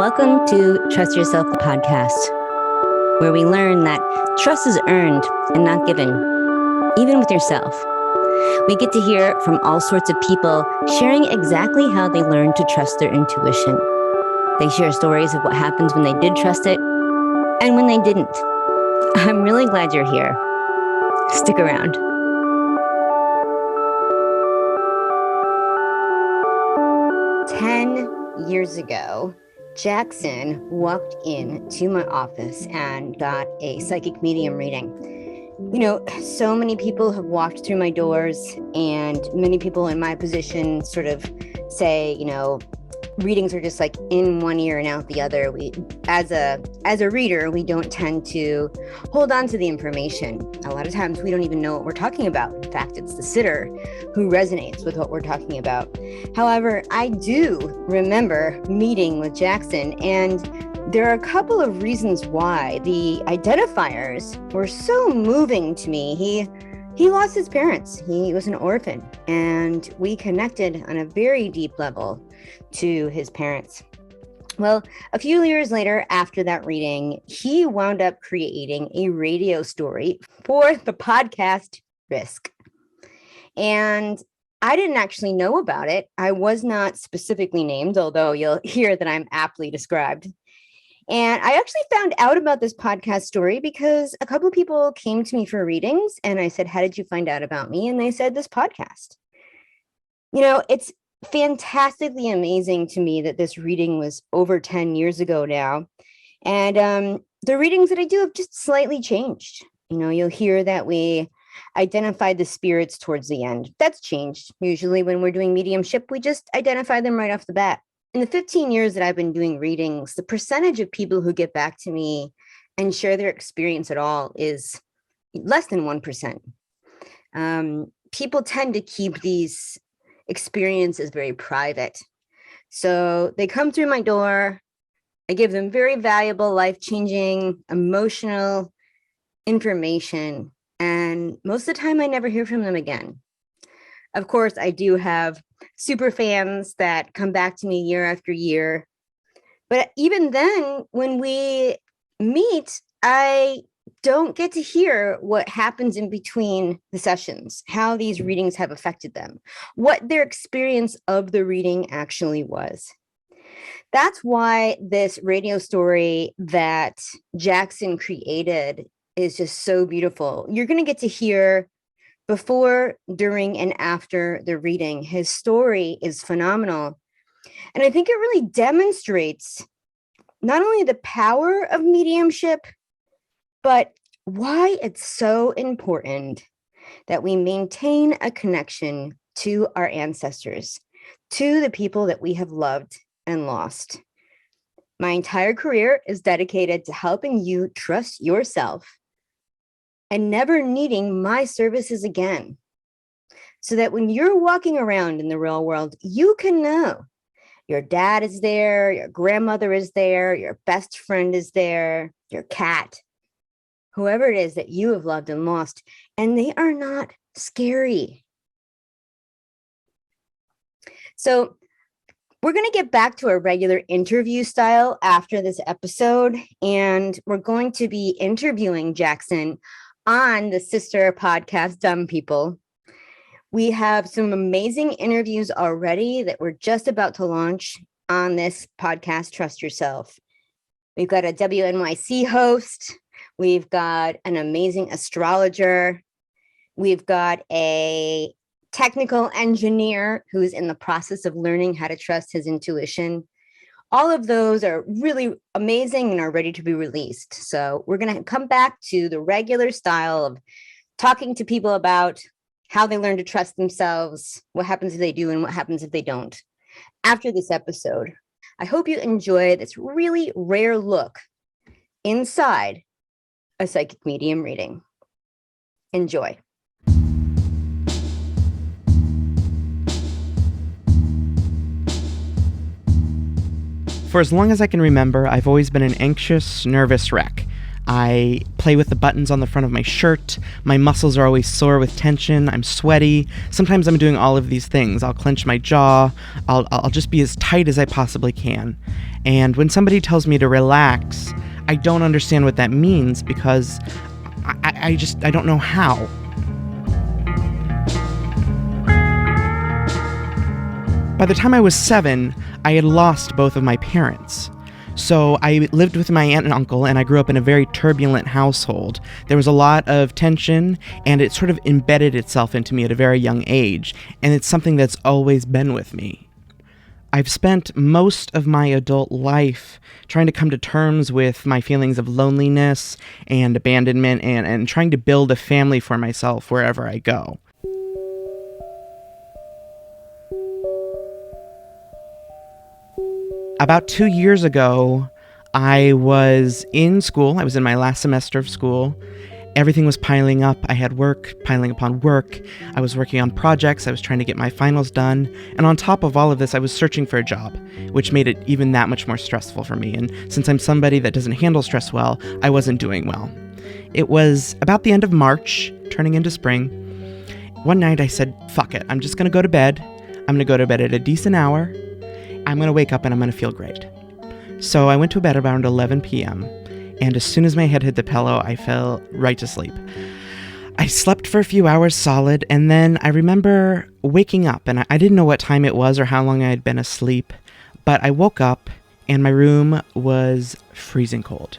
Welcome to Trust Yourself, the podcast, where we learn that trust is earned and not given, even with yourself. We get to hear from all sorts of people sharing exactly how they learned to trust their intuition. They share stories of what happens when they did trust it and when they didn't. I'm really glad you're here. Stick around. Years ago, Jackson walked into my office and got a psychic medium reading. You know, so many people have walked through my doors, and many people in my position sort of say, you know, readings are just like in one ear and out the other. We, as a reader, we don't tend to hold on to the information. A lot of times we don't even know what we're talking about. In fact, it's the sitter who resonates with what we're talking about. However, I do remember meeting with Jackson, and there are a couple of reasons why the identifiers were so moving to me. He lost his parents. He was an orphan, and we connected on a very deep level to his parents. Well, a few years later, after that reading, he wound up creating a radio story for the podcast Risk. And I didn't actually know about it. I was not specifically named, although you'll hear that I'm aptly described. And I actually found out about this podcast story because a couple of people came to me for readings, and I said, "How did you find out about me?" And they said, "This podcast." You know, it's fantastically amazing to me that this reading was over 10 years ago now. And the readings that I do have just slightly changed. You know, you'll hear that we identified the spirits towards the end. That's changed. Usually when we're doing mediumship, we just identify them right off the bat. In the 15 years that I've been doing readings, the percentage of people who get back to me and share their experience at all is less than 1%. People tend to keep these experiences very private. So they come through my door. I give them very valuable, life-changing, emotional information. And most of the time, I never hear from them again. Of course, I do have super fans that come back to me year after year. But even then, when we meet, I don't get to hear what happens in between the sessions, how these readings have affected them, what their experience of the reading actually was. That's why this radio story that Jackson created is just so beautiful. You're going to get to hear before, during, and after the reading. His story is phenomenal. And I think it really demonstrates not only the power of mediumship, but why it's so important that we maintain a connection to our ancestors, to the people that we have loved and lost. My entire career is dedicated to helping you trust yourself and never needing my services again, so that when you're walking around in the real world, you can know your dad is there, your grandmother is there, your best friend is there, your cat, whoever it is that you have loved and lost, and they are not scary. So we're going to get back to our regular interview style after this episode, and we're going to be interviewing Jackson on the sister podcast, Dumb People. We have some amazing interviews already that we're just about to launch on this podcast, Trust Yourself. We've got a WNYC host. We've got an amazing astrologer. We've got a technical engineer who's in the process of learning how to trust his intuition. All of those are really amazing and are ready to be released. So we're going to come back to the regular style of talking to people about how they learn to trust themselves, what happens if they do, and what happens if they don't. After this episode, I hope you enjoy this really rare look inside a psychic medium reading. Enjoy. For as long as I can remember, I've always been an anxious, nervous wreck. I play with the buttons on the front of my shirt. My muscles are always sore with tension. I'm sweaty. Sometimes I'm doing all of these things. I'll clench my jaw. I'll just be as tight as I possibly can. And when somebody tells me to relax, I don't understand what that means because I don't know how. By the time I was 7, I had lost both of my parents. So I lived with my aunt and uncle, and I grew up in a very turbulent household. There was a lot of tension, and it sort of embedded itself into me at a very young age, and it's something that's always been with me. I've spent most of my adult life trying to come to terms with my feelings of loneliness and abandonment and trying to build a family for myself wherever I go. About 2 years ago, I was in school. I was in my last semester of school. Everything was piling up. I had work, piling upon work. I was working on projects. I was trying to get my finals done. And on top of all of this, I was searching for a job, which made it even that much more stressful for me. And since I'm somebody that doesn't handle stress well, I wasn't doing well. It was about the end of March, turning into spring. One night I said, fuck it. I'm just going to go to bed. I'm going to go to bed at a decent hour. I'm going to wake up and I'm going to feel great. So I went to bed around 11 p.m. And as soon as my head hit the pillow, I fell right to sleep. I slept for a few hours solid, and then I remember waking up, and I didn't know what time it was or how long I had been asleep, but I woke up and my room was freezing cold.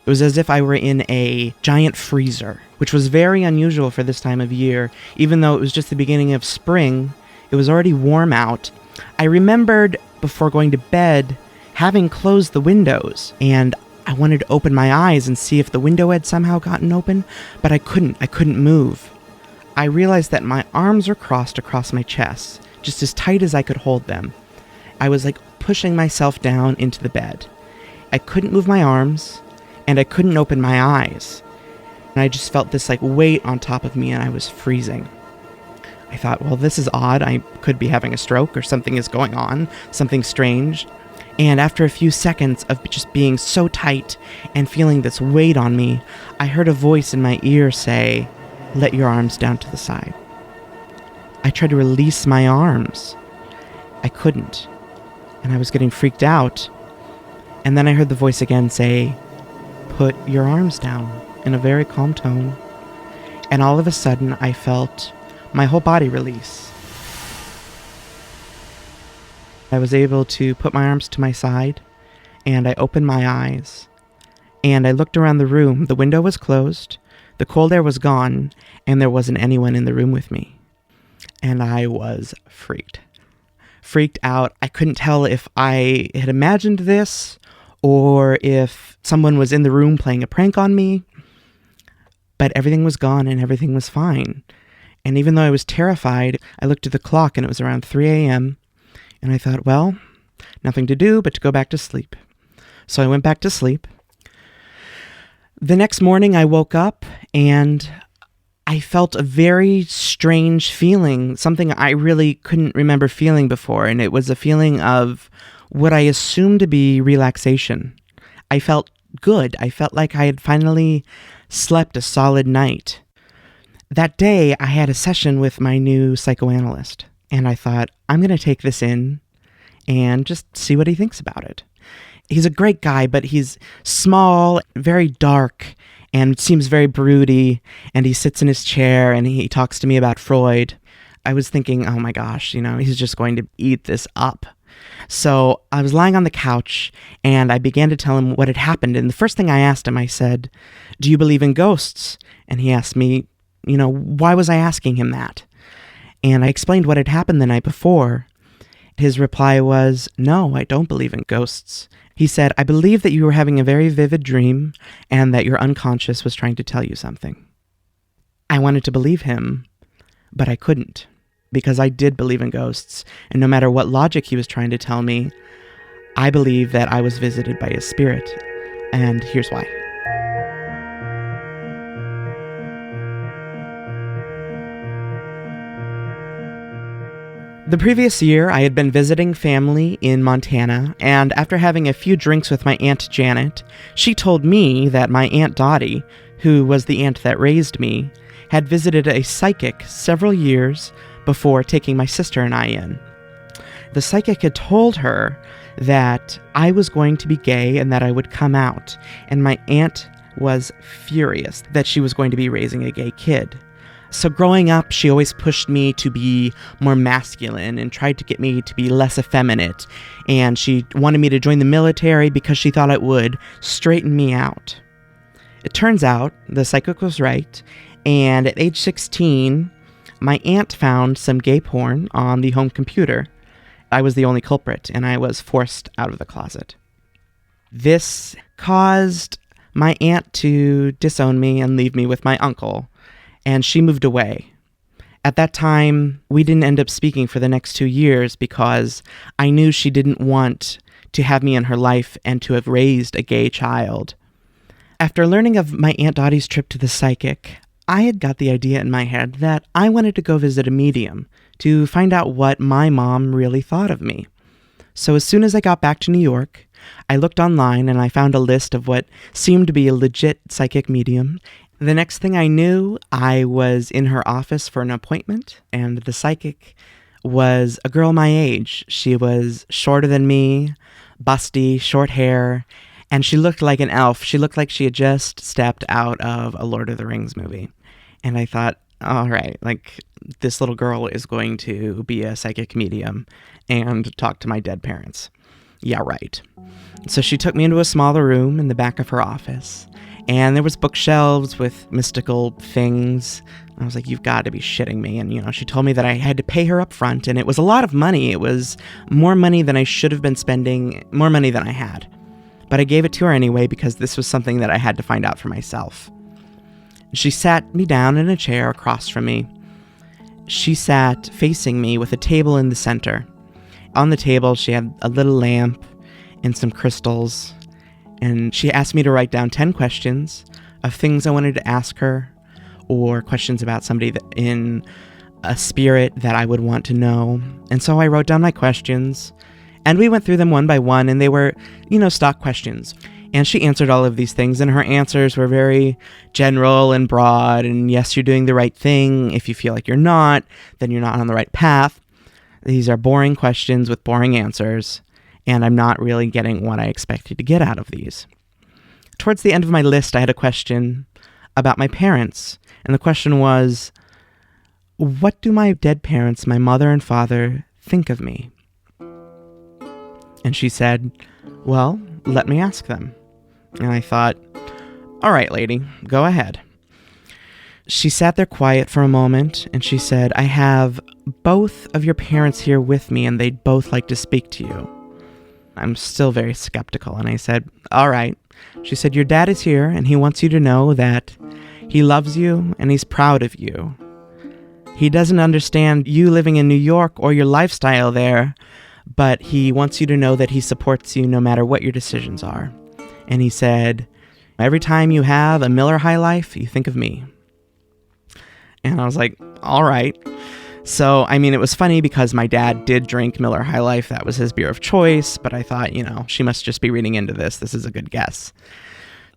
It was as if I were in a giant freezer, which was very unusual for this time of year. Even though it was just the beginning of spring, it was already warm out. I remembered before going to bed having closed the windows, and I wanted to open my eyes and see if the window had somehow gotten open, but I couldn't move. I realized that my arms were crossed across my chest, just as tight as I could hold them. I was like pushing myself down into the bed. I couldn't move my arms, and I couldn't open my eyes. And I just felt this like weight on top of me, and I was freezing. I thought, well, this is odd. I could be having a stroke or something is going on, something strange. And after a few seconds of just being so tight and feeling this weight on me, I heard a voice in my ear say, "Let your arms down to the side." I tried to release my arms. I couldn't. And I was getting freaked out. And then I heard the voice again say, "Put your arms down," in a very calm tone. And all of a sudden, I felt my whole body release. I was able to put my arms to my side, and I opened my eyes, and I looked around the room. The window was closed, the cold air was gone, and there wasn't anyone in the room with me. And I was freaked out. I couldn't tell if I had imagined this or if someone was in the room playing a prank on me, but everything was gone and everything was fine. And even though I was terrified, I looked at the clock and it was around 3 a.m. And I thought, well, nothing to do but to go back to sleep. So I went back to sleep. The next morning I woke up and I felt a very strange feeling, something I really couldn't remember feeling before. And it was a feeling of what I assumed to be relaxation. I felt good. I felt like I had finally slept a solid night. That day, I had a session with my new psychoanalyst, and I thought, I'm going to take this in and just see what he thinks about it. He's a great guy, but he's small, very dark, and seems very broody, and he sits in his chair, and he talks to me about Freud. I was thinking, oh my gosh, he's just going to eat this up. So I was lying on the couch, and I began to tell him what had happened, and the first thing I asked him, I said, "Do you believe in ghosts?" And he asked me, why was I asking him that? And I explained what had happened the night before. His reply was, "No, I don't believe in ghosts." He said, "I believe that you were having a very vivid dream and that your unconscious was trying to tell you something." I wanted to believe him, but I couldn't, because I did believe in ghosts. And no matter what logic he was trying to tell me, I believe that I was visited by a spirit. And here's why. The previous year, I had been visiting family in Montana, and after having a few drinks with my Aunt Janet, she told me that my Aunt Dottie, who was the aunt that raised me, had visited a psychic several years before taking my sister and I in. The psychic had told her that I was going to be gay and that I would come out, and my aunt was furious that she was going to be raising a gay kid. So growing up, she always pushed me to be more masculine and tried to get me to be less effeminate, and she wanted me to join the military because she thought it would straighten me out. It turns out the psychic was right, and at age 16, my aunt found some gay porn on the home computer. I was the only culprit, and I was forced out of the closet. This caused my aunt to disown me and leave me with my uncle, and she moved away. At that time, we didn't end up speaking for the next 2 years because I knew she didn't want to have me in her life and to have raised a gay child. After learning of my Aunt Dottie's trip to the psychic, I had got the idea in my head that I wanted to go visit a medium to find out what my mom really thought of me. So as soon as I got back to New York, I looked online and I found a list of what seemed to be a legit psychic medium. The next thing I knew, I was in her office for an appointment, and the psychic was a girl my age. She was shorter than me, busty, short hair, and she looked like an elf. She looked like she had just stepped out of a Lord of the Rings movie. And I thought, all right, like, this little girl is going to be a psychic medium and talk to my dead parents. Yeah, right. So she took me into a smaller room in the back of her office, and there was bookshelves with mystical things. I was like, you've got to be shitting me. And, she told me that I had to pay her up front, and it was a lot of money. It was more money than I should have been spending, more money than I had. But I gave it to her anyway because this was something that I had to find out for myself. She sat me down in a chair across from me. She sat facing me with a table in the center. On the table, she had a little lamp and some crystals, and she asked me to write down 10 questions of things I wanted to ask her, or questions about somebody in a spirit that I would want to know. And so I wrote down my questions, and we went through them one by one, and they were, stock questions. And she answered all of these things, and her answers were very general and broad, and yes, you're doing the right thing. If you feel like you're not, then you're not on the right path. These are boring questions with boring answers, and I'm not really getting what I expected to get out of these. Towards the end of my list, I had a question about my parents, and the question was, what do my dead parents, my mother and father, think of me? And she said, well, let me ask them. And I thought, all right, lady, go ahead. She sat there quiet for a moment, and she said, I have both of your parents here with me, and they'd both like to speak to you. I'm still very skeptical, and I said, all right. She said, your dad is here, and he wants you to know that he loves you, and he's proud of you. He doesn't understand you living in New York or your lifestyle there, but he wants you to know that he supports you no matter what your decisions are. And he said, every time you have a Miller High Life, you think of me. And I was like, all right. So, it was funny because my dad did drink Miller High Life. That was his beer of choice. But I thought, she must just be reading into this. This is a good guess.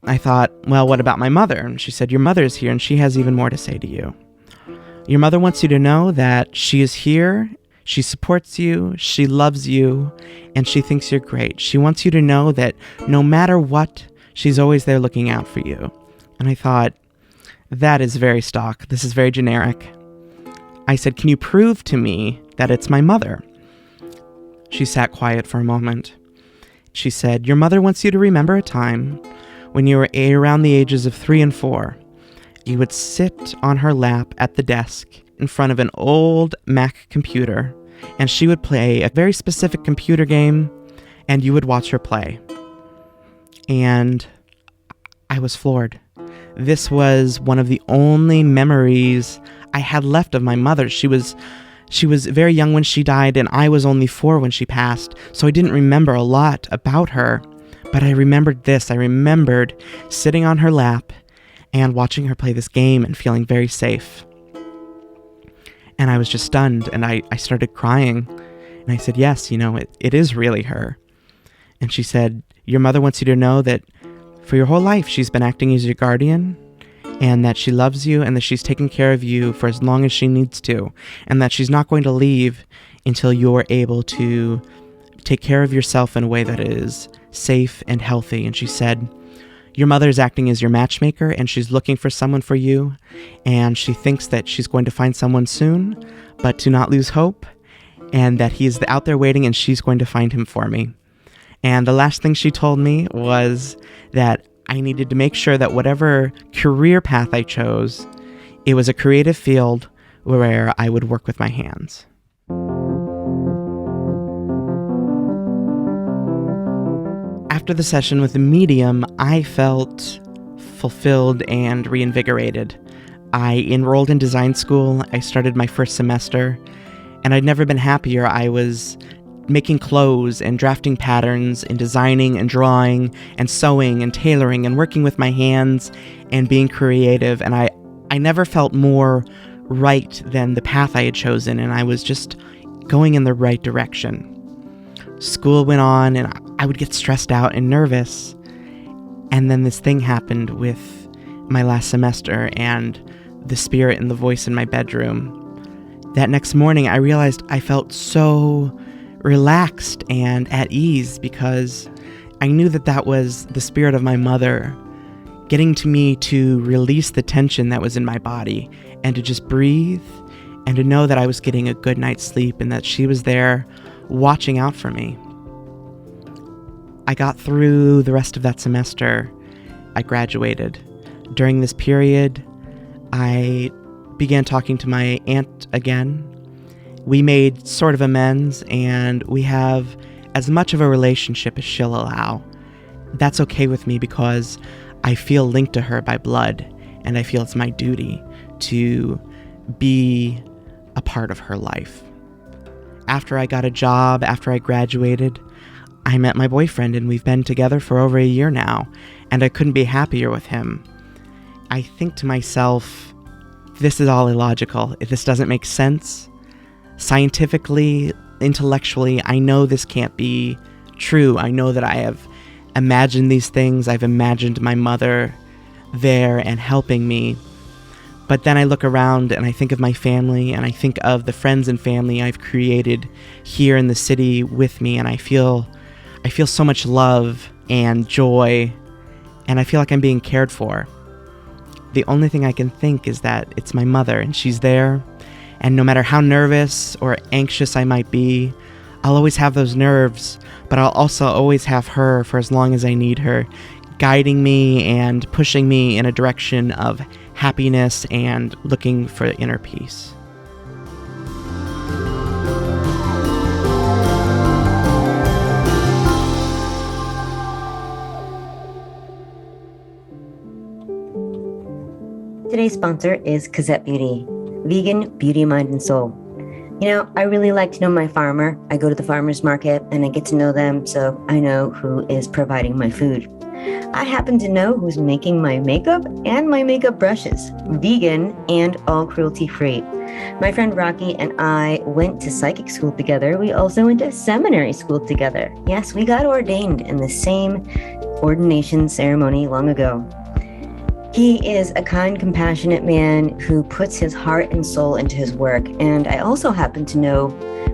I thought, well, what about my mother? And she said, your mother's here, and she has even more to say to you. Your mother wants you to know that she is here. She supports you, she loves you, and she thinks you're great. She wants you to know that no matter what, she's always there looking out for you. And I thought, that is very stock. This is very generic. I said, can you prove to me that it's my mother? She sat quiet for a moment. She said, your mother wants you to remember a time when you were around the ages of 3 and 4. You would sit on her lap at the desk in front of an old Mac computer, and she would play a very specific computer game, and you would watch her play. And I was floored. This was one of the only memories I had left of my mother. She was very young when she died, and I was only 4 when she passed, so I didn't remember a lot about her. But I remembered this. I remembered sitting on her lap and watching her play this game and feeling very safe. And I was just stunned, and I started crying. And I said, yes, it is really her. And she said, your mother wants you to know that for your whole life, she's been acting as your guardian, and that she loves you, and that she's taking care of you for as long as she needs to, and that she's not going to leave until you're able to take care of yourself in a way that is safe and healthy. And she said, your mother is acting as your matchmaker, and she's looking for someone for you, and she thinks that she's going to find someone soon, but to not lose hope, and that he's out there waiting, and she's going to find him for me. And the last thing she told me was that I needed to make sure that whatever career path I chose, it was a creative field where I would work with my hands. After the session with the medium, I felt fulfilled and reinvigorated. I enrolled in design school. I started my first semester, and I'd never been happier. I was making clothes and drafting patterns and designing and drawing and sewing and tailoring and working with my hands and being creative. And I never felt more right than the path I had chosen, and I was just going in the right direction. School went on, and I would get stressed out and nervous. And then this thing happened with my last semester and the spirit and the voice in my bedroom. That next morning, I realized I felt so relaxed and at ease, because I knew that that was the spirit of my mother getting to me to release the tension that was in my body and to just breathe and to know that I was getting a good night's sleep and that she was there watching out for me. I got through the rest of that semester. I graduated. During this period, I began talking to my aunt again. We made sort of amends, and we have as much of a relationship as she'll allow. That's okay with me because I feel linked to her by blood, and I feel it's my duty to be a part of her life. After I got a job, after I graduated, I met my boyfriend, and we've been together for over a year now, and I couldn't be happier with him. I think to myself, this is all illogical. If this doesn't make sense, scientifically, intellectually, I know this can't be true. I know that I have imagined these things. I've imagined my mother there and helping me. But then I look around and I think of my family, and I think of the friends and family I've created here in the city with me, and I feel so much love and joy, and I feel like I'm being cared for. The only thing I can think is that it's my mother, and she's there, and no matter how nervous or anxious I might be, I'll always have those nerves, but I'll also always have her for as long as I need her, guiding me and pushing me in a direction of happiness and looking for inner peace. Today's sponsor is Cosette Beauty, vegan beauty, mind, and soul. I really like to know my farmer. I go to the farmer's market and I get to know them, so I know who is providing my food. I happen to know who's making my makeup and my makeup brushes, vegan and all cruelty-free. My friend Rocky and I went to psychic school together. We also went to seminary school together. Yes, we got ordained in the same ordination ceremony long ago. He is a kind, compassionate man who puts his heart and soul into his work. And I also happen to know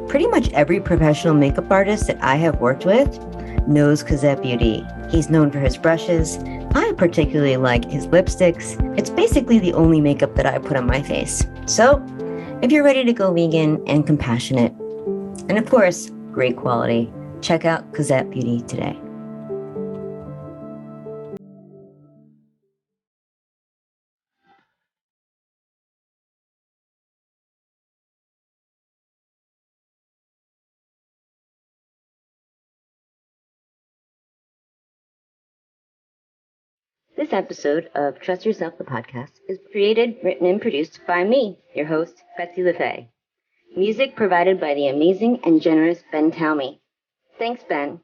pretty much every professional makeup artist that I have worked with knows Cosette Beauty. He's known for his brushes. I particularly like his lipsticks. It's basically the only makeup that I put on my face. So if you're ready to go vegan and compassionate, and of course, great quality, check out Cosette Beauty today. This episode of Trust Yourself, the podcast, is created, written, and produced by me, your host, Betsy LeFae. Music provided by the amazing and generous Ben Talmi. Thanks, Ben.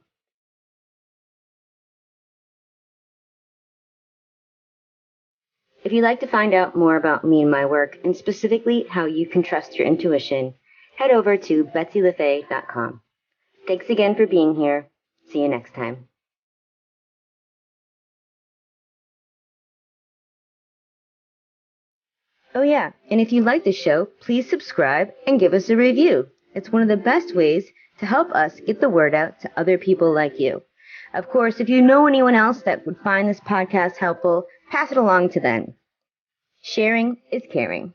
If you'd like to find out more about me and my work, and specifically how you can trust your intuition, head over to BetsyLeFae.com. Thanks again for being here. See you next time. Oh yeah, and if you like the show, please subscribe and give us a review. It's one of the best ways to help us get the word out to other people like you. Of course, if you know anyone else that would find this podcast helpful, pass it along to them. Sharing is caring.